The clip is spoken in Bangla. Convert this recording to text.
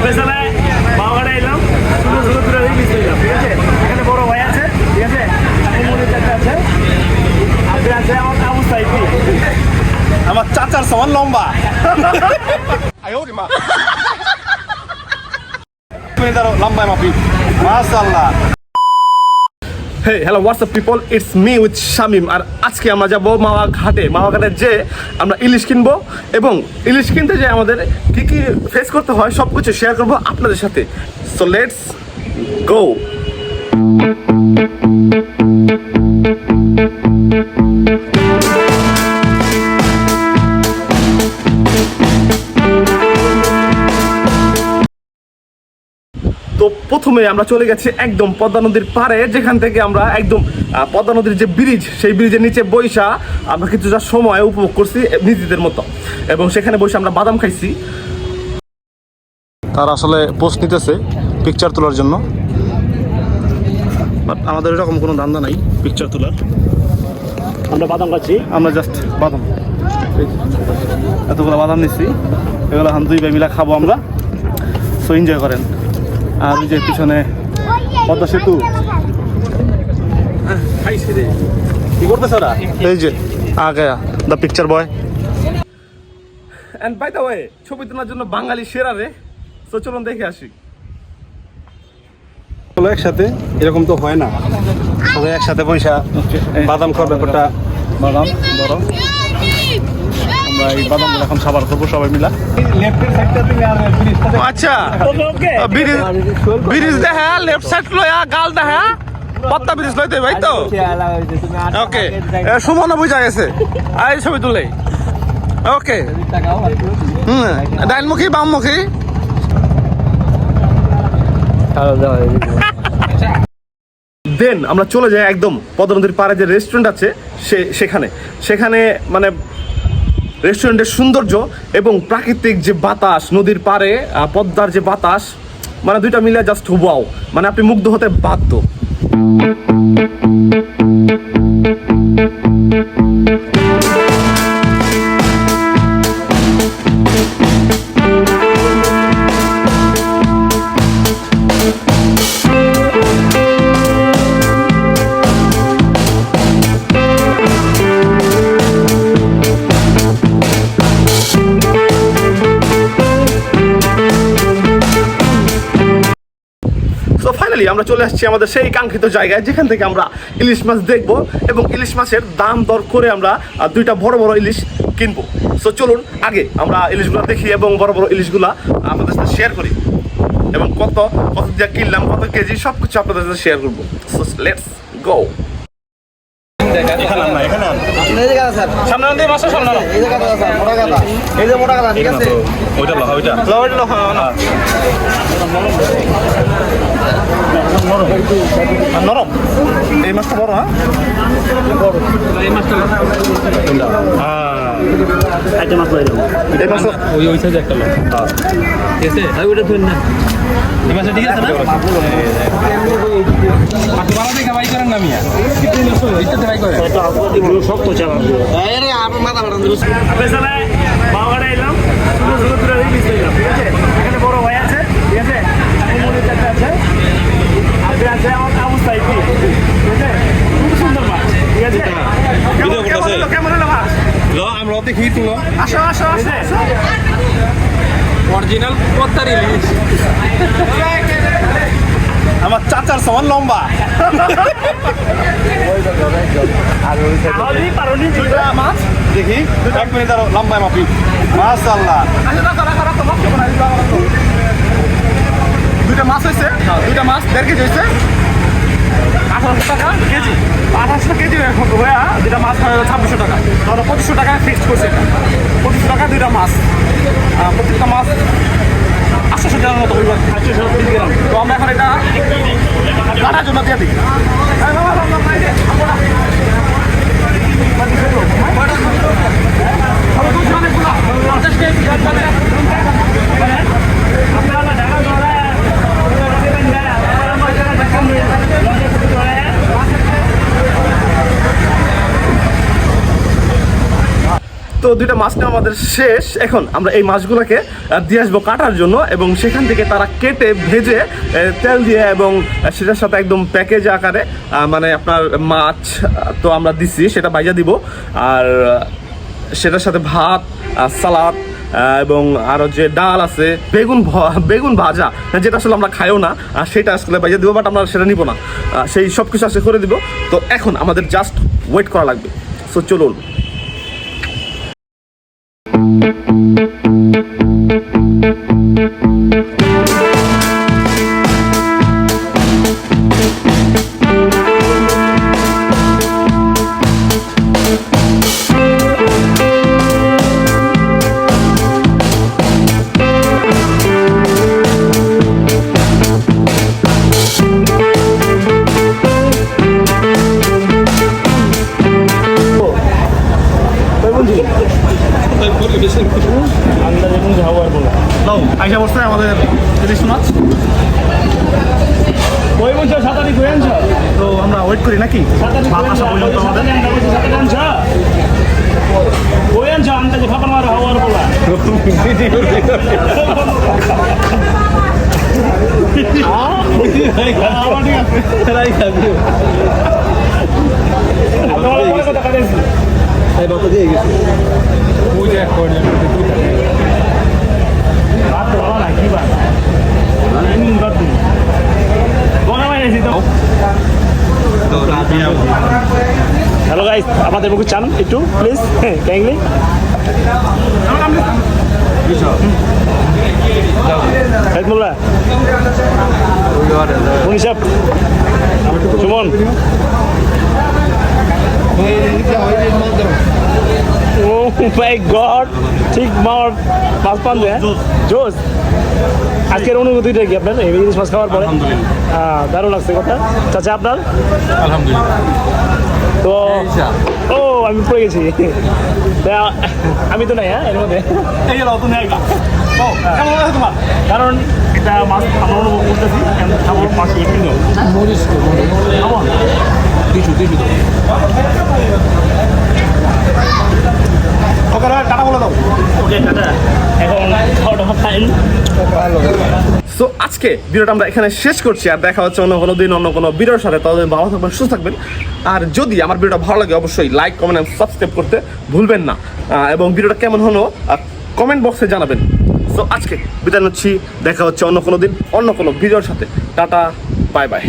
বেসালায় বাবাটা এলাম, ছোটো ছোটো দূরে মিস হইলাম, ঠিক আছে? এখানে বড় ভাই আছে, ঠিক আছে? মনে চারটা আছে, আপনি আছে আমার আবু সাইফি, আমার চাচার সমান লম্বা। লম্বায় মাপি, মাশাআল্লাহ। Hey, hello, what's up people? It's me with Shamim. আর আজকে আমরা যাব মাওয়া ঘাটে যে আমরা ইলিশ কিনবো এবং ইলিশ কিনতে যে আমাদের কি কি ফেস করতে হয় সব কিছু শেয়ার করবো আপনাদের সাথে। So let's go. তো প্রথমে আমরা চলে গেছি একদম পদ্মা নদীর পাড়ে, যেখান থেকে আমরা একদম পদ্মা নদীর যে ব্রিজ, সেই ব্রিজের নিচে বৈশা আমরা কিছুটা সময় উপভোগ করছি নিজেদের মতো, এবং সেখানে বসে আমরা বাদাম খাইছি। তারা আসলে পোস্ট নিতেছে পিকচার তোলার জন্য, বাট আমাদের এরকম কোনো ধান্দা নাই পিকচার তোলার। আমরা বাদাম খাচ্ছি, আমরা জাস্ট বাদাম, এতগুলো বাদাম নিচ্ছি, এগুলো এখন দুই ভাই মিলা খাবো আমরা। সো এনজয় করেন। আর ওই যে পিছনে পদ্মা সেতু, কি করতেছে ওরা? এই যে আগে দ্য পিকচার বয়। এন্ড বাই দ্য ওয়ে, ছবি তোলার জন্য বাঙালি সেরা রে। তো চলুন দেখে আসি। চলো একসাথে, এরকম তো হয় না সবাই একসাথে পয়সা বাদাম খাওয়ার ব্যাপারটা। বাদাম ধরো, আমরা এই বাদাম এখন সাবার করবো সবাই মিলা। আচ্ছা ব্রিজ দেখা লেফট সাইড লয়া গাল দেখা পদ্মা ব্রিজ লইতে ভাই তো। ওকে, সুমনও বুঝা গেছে আর এই ছবি তুলে। ওকে, ডাইনমুখী বামমুখী। দেন আমরা চলে যাই একদম পদ্মা নদীর পাড়ে যে রেস্টুরেন্ট আছে সেখানে মানে রেস্টুরেন্টের সৌন্দর্য এবং প্রাকৃতিক যে বাতাস, নদীর পাড়ে পদ্মার যে বাতাস, মানে দুইটা মিলে জাস্ট ওয়াও, মানে আপনি মুগ্ধ হতে বাধ্য। আমরা চলে আসছি আমাদের সেই কাঙ্ক্ষিত জায়গায়, যেখান থেকে আমরা ইলিশ মাছ দেখবো এবং ইলিশ মাছের দাম দর করে আমরা দুইটা বড় বড় ইলিশ কিনবো। সো চলুন আগে আমরা ইলিশগুলো দেখি এবং বড় বড় ইলিশগুলা আপনাদের সাথে শেয়ার করি, এবং কত যা কিনলাম, কত কেজি, সব কিছু আপনাদের সাথে শেয়ার করবো। So let's go. নরম এই মাছটা বড়, হ্যাঁ এই মাছটা একটা মাছ লইলাম, এই মাছ ওই সাইজে একটা লোক, ঠিক আছে? আর ওইটা ধরুন না, এই মাছটা ঠিক আছে না? আপনি ভালো দেখে ভাই করেন না মিয়া, ইত্যাদি ভাই করেন শক্ত চালা। আরে আমার মাথা ফাটান দিল। বেসালায় বাবাটা এলাম, ছোটো ছোটো দূরে মিস হইলাম, ঠিক আছে? এখানে বড় ভাই আছে, ঠিক আছে? মনে চারটা আছে, আপনি আছে আমার আবু সাইফি, ঠিক আছে? খুব সুন্দর মাছ, ঠিক আছে? কেমন হলো মাছ? আমরা দেখি তুলো, আসো আসো আসো। অরিজিনাল পদ্মার ইলিশ, আমার চাচার সমান লম্বা। মাছ দেখি, এক মিনিট আরো লম্বায় মাপি, মাশাআল্লাহ। দুইটা মাছ হয়েছে, দুইটা মাছ 1.5 কেজি হয়েছে, 1800 টাকা কেজি, 1800 কেজি ভাইয়া। দুইটা মাছ 2600 টাকা, ধরো 2500 টাকায় ফিক্সড করছে। 2500 টাকা দুইটা মাছ, প্রত্যেকটা মাছ 800 গ্রামের মতো হইব। তো আমরা এখন এটা কাটার জন্য দিয়ে দিই। তো দুইটা মাছ নেওয়া আমাদের শেষ। এখন আমরা এই মাছগুলোকে দিয়ে আসবো কাটার জন্য, এবং সেখান থেকে তারা কেটে ভেজে তেল দিয়ে এবং সেটার সাথে একদম প্যাকেজ আকারে মানে আপনার মাছ তো আমরা দিচ্ছি সেটা ভাইজা দিব, আর সেটার সাথে ভাত, সালাদ এবং আরও যে ডাল আছে, বেগুন ভাজা যেটা আসলে আমরা খাইও না, আর সেটা আসলে ভাইজা দিব, বাট আমরা সেটা নিব না, সেই সব কিছু আসলে করে দিব। তো এখন আমাদের জাস্ট ওয়েট করা লাগবে। সো চলুন। আইসা বসছে আমাদের ইলিশ মাছ। ওই বলছো সাতারি কই আনছ? তো আমরা ওয়েট করি নাকি ভাত আসা পর্যন্ত আমাদের। কই আনছ? আনতে যে ফাঁকা মারা হওয়ার বলা হ্যালো গাইস, আমাদের মুখে চান একটু প্লিজ কাইন্ডলি। হেদমুল্লাহ, মুনিসাব, সুমন, ও মাই গড, ঠিক মার মাছ পান দেয় জোস। আজকের অনুভূতিটা কি আপনার এই ইলিশ মাছ খাওয়ার পরে? দারুণ লাগছে কথা। চাচা আপনার? আলহামদুলিল্লাহ। তো ও আমি পড়ে গেছি, আমি তো নাই এর মধ্যে। এই গেল তুমি আইবা। ও কেমন লাগে তোমার? কারণ এটা মাছ আমরা অনুভব করতেছি, আমার মাছ একটু ওকে টাটা বলে দাও। ওকে টাটা, এখন খাওয়া দাওয়া টাইম। সো আজকে ভিডিওটা আমরা এখানে শেষ করছি, আর দেখা হচ্ছে অন্য কোনো দিন অন্য কোনো ভিডিওর সাথে। ততদিন ভালো থাকবেন, সুস্থ থাকবেন, আর যদি আমার ভিডিওটা ভালো লাগে অবশ্যই লাইক, কমেন্ট এবং সাবস্ক্রাইব করতে ভুলবেন না, এবং ভিডিওটা কেমন হলো কমেন্ট বক্সে জানাবেন। সো আজকে বিদায় নিচ্ছি, দেখা হচ্ছে অন্য কোনো দিন অন্য কোনো ভিডিওর সাথে। Tata, bye bye.